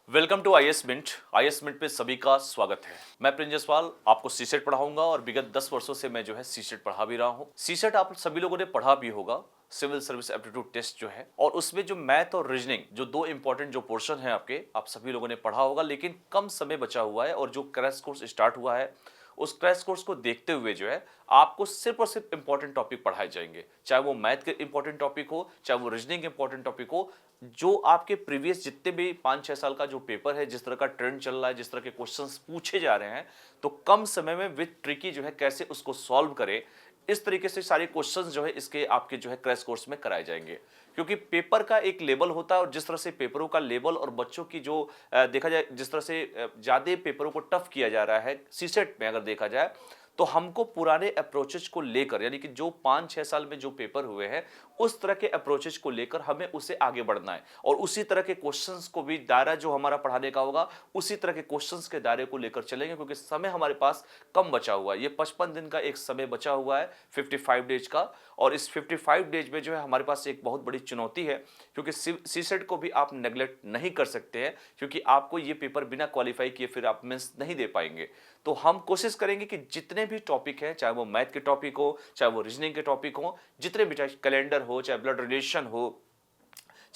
Welcome to I S minute पे सभी का स्वागत है। मैं प्रिंस जसवाल आपको सीसेट पढ़ाऊंगा और विगत 10 वर्षों से मैं जो है सीसेट पढ़ा भी रहा हूँ। सीसेट आप सभी लोगों ने पढ़ा भी होगा, सिविल सर्विस एप्टीट्यूड टेस्ट जो है, और उसमें जो मैथ और रीजनिंग जो दो इंपॉर्टेंट जो पोर्शन है आपके, आप सभी लोगों ने पढ़ा होगा। लेकिन कम समय बचा हुआ है और जो क्रैश कोर्स स्टार्ट हुआ है उस क्रैश कोर्स को देखते हुए जो है आपको सिर्फ और सिर्फ इंपॉर्टेंट टॉपिक पढ़ाए जाएंगे, चाहे वो मैथ के इंपॉर्टेंट टॉपिक हो, चाहे वो रीजनिंग इंपॉर्टेंट टॉपिक हो। जो आपके प्रीवियस जितने भी 5-6 साल का जो पेपर है, जिस तरह का ट्रेंड चल रहा है, जिस तरह के क्वेश्चंस पूछे जा रहे हैं, तो कम समय में विद ट्रिकी जो है कैसे उसको सॉल्व करें, इस तरीके से सारे क्वेश्चंस जो है इसके आपके जो है क्रैश कोर्स में कराए जाएंगे। क्योंकि पेपर का एक लेवल होता है और जिस तरह से पेपरों का लेवल और बच्चों की जो देखा जाए, जिस तरह से ज्यादा पेपरों को टफ किया जा रहा है सीसेट में अगर देखा जाए, तो हमको पुराने अप्रोचेज को लेकर, यानी कि जो 5-6 साल में जो पेपर हुए हैं उस तरह के अप्रोचेज को लेकर हमें उसे आगे बढ़ना है और उसी तरह के क्वेश्चंस को भी, दायरा जो हमारा पढ़ाने का होगा उसी तरह के क्वेश्चंस के दायरे को लेकर चलेंगे। क्योंकि समय हमारे पास कम बचा हुआ है, ये 55 दिन का एक समय बचा हुआ है 55 डेज का। और इस 55 डेज में जो है हमारे पास एक बहुत बड़ी चुनौती है, क्योंकि सीसेट को भी आप नेग्लेक्ट नहीं कर सकते हैं, क्योंकि आपको ये पेपर बिना क्वालिफाई किए फिर आप मेंस नहीं दे पाएंगे। तो हम कोशिश करेंगे कि जितने भी टॉपिक हैं, चाहे वो मैथ के टॉपिक हो, चाहे वो रीजनिंग के टॉपिक हो, जितने भी, चाहे कैलेंडर हो, चाहे ब्लड रिलेशन हो,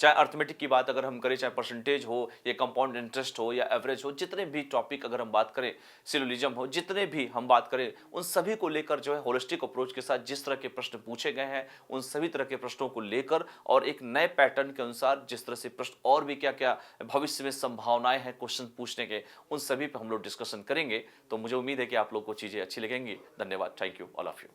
चाहे अर्थमेटिक की बात अगर हम करें, चाहे परसेंटेज हो या कंपाउंड इंटरेस्ट हो या एवरेज हो, जितने भी टॉपिक अगर हम बात करें, सिलोजिज्म हो, जितने भी हम बात करें, उन सभी को लेकर जो है होलिस्टिक अप्रोच के साथ जिस तरह के प्रश्न पूछे गए हैं उन सभी तरह के प्रश्नों को लेकर और एक नए पैटर्न के अनुसार जिस तरह से प्रश्न और भी क्या क्या भविष्य में संभावनाएं हैं क्वेश्चन पूछने के, उन सभी पर हम लोग डिस्कशन करेंगे। तो मुझे उम्मीद है कि आप लोग को चीजें अच्छी लगेंगी। धन्यवाद। Thank you all of you.